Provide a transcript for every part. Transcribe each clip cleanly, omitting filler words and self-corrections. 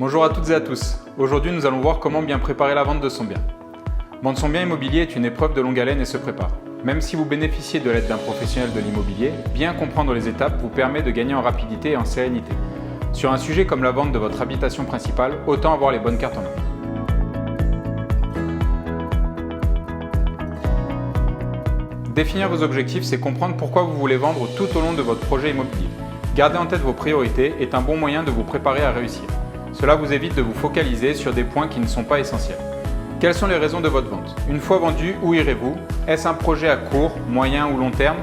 Bonjour à toutes et à tous. Aujourd'hui, nous allons voir comment bien préparer la vente de son bien. Vendre son bien immobilier est une épreuve de longue haleine et se prépare. Même si vous bénéficiez de l'aide d'un professionnel de l'immobilier, bien comprendre les étapes vous permet de gagner en rapidité et en sérénité. Sur un sujet comme la vente de votre habitation principale, autant avoir les bonnes cartes en main. Définir vos objectifs, c'est comprendre pourquoi vous voulez vendre tout au long de votre projet immobilier. Garder en tête vos priorités est un bon moyen de vous préparer à réussir. Cela vous évite de vous focaliser sur des points qui ne sont pas essentiels. Quelles sont les raisons de votre vente? Une fois vendu, où irez-vous? Est-ce un projet à court, moyen ou long terme?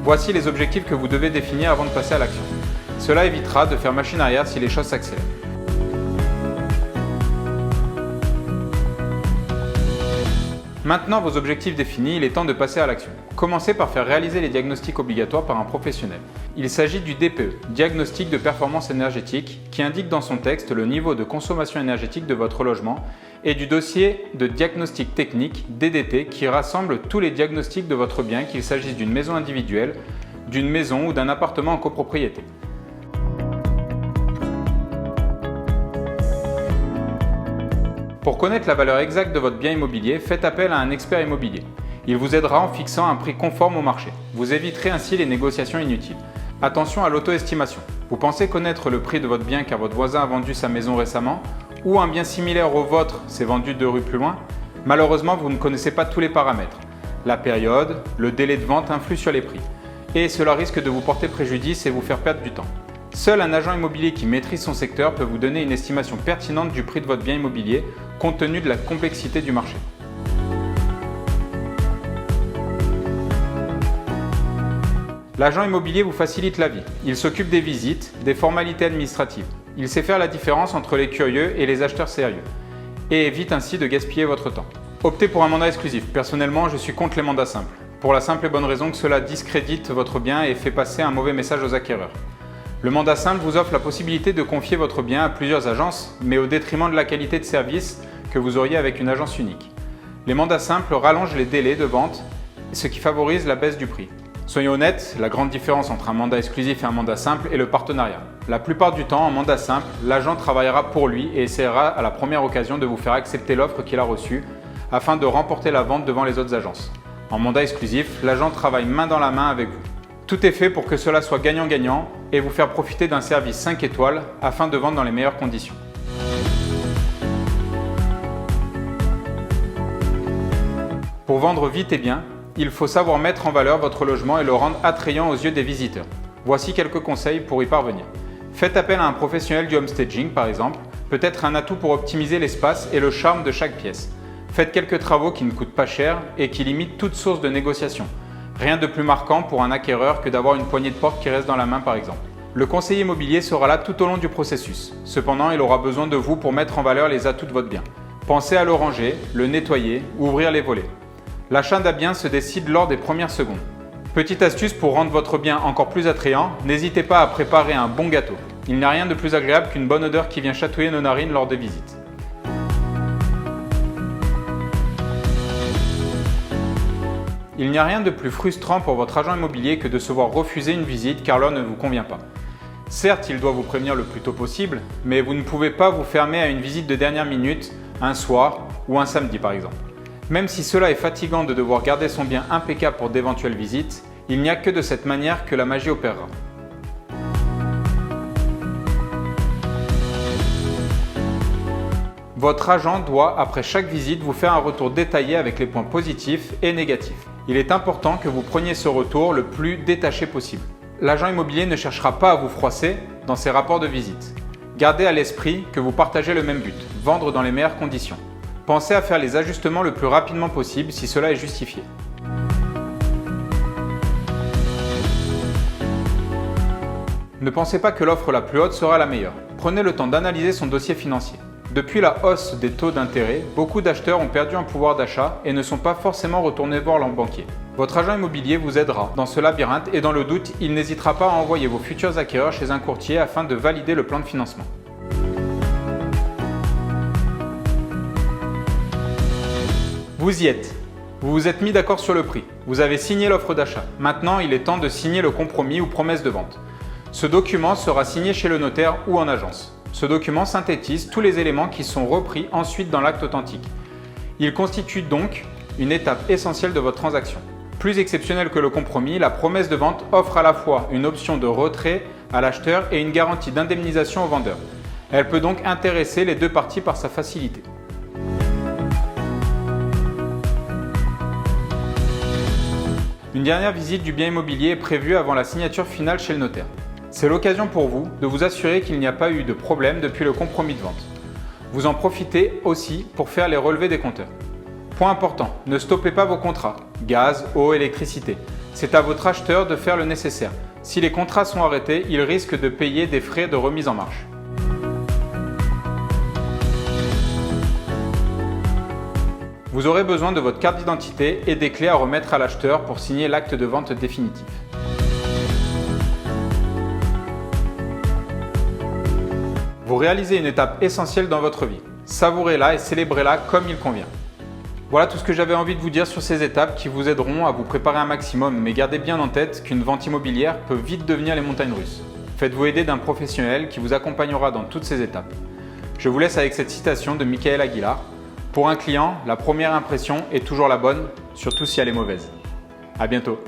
Voici les objectifs que vous devez définir avant de passer à l'action. Cela évitera de faire machine arrière si les choses s'accélèrent. Maintenant vos objectifs définis, il est temps de passer à l'action. Commencez par faire réaliser les diagnostics obligatoires par un professionnel. Il s'agit du DPE, Diagnostic de performance énergétique, qui indique dans son texte le niveau de consommation énergétique de votre logement, et du dossier de diagnostic technique, DDT, qui rassemble tous les diagnostics de votre bien, qu'il s'agisse d'une maison individuelle, d'une maison ou d'un appartement en copropriété. Pour connaître la valeur exacte de votre bien immobilier, faites appel à un expert immobilier. Il vous aidera en fixant un prix conforme au marché. Vous éviterez ainsi les négociations inutiles. Attention à l'auto-estimation. Vous pensez connaître le prix de votre bien car votre voisin a vendu sa maison récemment ou un bien similaire au vôtre s'est vendu 2 rues plus loin? Malheureusement, vous ne connaissez pas tous les paramètres. La période, le délai de vente influent sur les prix. Et cela risque de vous porter préjudice et vous faire perdre du temps. Seul un agent immobilier qui maîtrise son secteur peut vous donner une estimation pertinente du prix de votre bien immobilier compte tenu de la complexité du marché. L'agent immobilier vous facilite la vie. Il s'occupe des visites, des formalités administratives. Il sait faire la différence entre les curieux et les acheteurs sérieux et évite ainsi de gaspiller votre temps. Optez pour un mandat exclusif. Personnellement, je suis contre les mandats simples. Pour la simple et bonne raison que cela discrédite votre bien et fait passer un mauvais message aux acquéreurs. Le mandat simple vous offre la possibilité de confier votre bien à plusieurs agences, mais au détriment de la qualité de service que vous auriez avec une agence unique. Les mandats simples rallongent les délais de vente, ce qui favorise la baisse du prix. Soyons honnêtes, la grande différence entre un mandat exclusif et un mandat simple est le partenariat. La plupart du temps, en mandat simple, l'agent travaillera pour lui et essaiera à la première occasion de vous faire accepter l'offre qu'il a reçue afin de remporter la vente devant les autres agences. En mandat exclusif, l'agent travaille main dans la main avec vous. Tout est fait pour que cela soit gagnant-gagnant et vous faire profiter d'un service 5 étoiles afin de vendre dans les meilleures conditions. Pour vendre vite et bien, il faut savoir mettre en valeur votre logement et le rendre attrayant aux yeux des visiteurs. Voici quelques conseils pour y parvenir. Faites appel à un professionnel du homestaging par exemple, peut être un atout pour optimiser l'espace et le charme de chaque pièce. Faites quelques travaux qui ne coûtent pas cher et qui limitent toute source de négociation. Rien de plus marquant pour un acquéreur que d'avoir une poignée de porte qui reste dans la main par exemple. Le conseiller immobilier sera là tout au long du processus. Cependant, il aura besoin de vous pour mettre en valeur les atouts de votre bien. Pensez à le ranger, le nettoyer, ouvrir les volets. L'achat d'un bien se décide lors des premières secondes. Petite astuce pour rendre votre bien encore plus attrayant, n'hésitez pas à préparer un bon gâteau. Il n'y a rien de plus agréable qu'une bonne odeur qui vient chatouiller nos narines lors des visites. Il n'y a rien de plus frustrant pour votre agent immobilier que de se voir refuser une visite car l'heure ne vous convient pas. Certes, il doit vous prévenir le plus tôt possible, mais vous ne pouvez pas vous fermer à une visite de dernière minute, un soir ou un samedi par exemple. Même si cela est fatigant de devoir garder son bien impeccable pour d'éventuelles visites, il n'y a que de cette manière que la magie opérera. Votre agent doit, après chaque visite, vous faire un retour détaillé avec les points positifs et négatifs. Il est important que vous preniez ce retour le plus détaché possible. L'agent immobilier ne cherchera pas à vous froisser dans ses rapports de visite. Gardez à l'esprit que vous partagez le même but, vendre dans les meilleures conditions. Pensez à faire les ajustements le plus rapidement possible si cela est justifié. Ne pensez pas que l'offre la plus haute sera la meilleure. Prenez le temps d'analyser son dossier financier. Depuis la hausse des taux d'intérêt, beaucoup d'acheteurs ont perdu en pouvoir d'achat et ne sont pas forcément retournés voir leur banquier. Votre agent immobilier vous aidera dans ce labyrinthe et dans le doute, il n'hésitera pas à envoyer vos futurs acquéreurs chez un courtier afin de valider le plan de financement. Vous y êtes. Vous vous êtes mis d'accord sur le prix. Vous avez signé l'offre d'achat. Maintenant, il est temps de signer le compromis ou promesse de vente. Ce document sera signé chez le notaire ou en agence. Ce document synthétise tous les éléments qui sont repris ensuite dans l'acte authentique. Il constitue donc une étape essentielle de votre transaction. Plus exceptionnel que le compromis, la promesse de vente offre à la fois une option de retrait à l'acheteur et une garantie d'indemnisation au vendeur. Elle peut donc intéresser les deux parties par sa facilité. Une dernière visite du bien immobilier est prévue avant la signature finale chez le notaire. C'est l'occasion pour vous de vous assurer qu'il n'y a pas eu de problème depuis le compromis de vente. Vous en profitez aussi pour faire les relevés des compteurs. Point important, ne stoppez pas vos contrats, gaz, eau, électricité. C'est à votre acheteur de faire le nécessaire. Si les contrats sont arrêtés, il risque de payer des frais de remise en marche. Vous aurez besoin de votre carte d'identité et des clés à remettre à l'acheteur pour signer l'acte de vente définitif. Vous réalisez une étape essentielle dans votre vie. Savourez-la et célébrez-la comme il convient. Voilà tout ce que j'avais envie de vous dire sur ces étapes qui vous aideront à vous préparer un maximum, mais gardez bien en tête qu'une vente immobilière peut vite devenir les montagnes russes. Faites-vous aider d'un professionnel qui vous accompagnera dans toutes ces étapes. Je vous laisse avec cette citation de Michael Aguilar. Pour un client, la première impression est toujours la bonne, surtout si elle est mauvaise. À bientôt.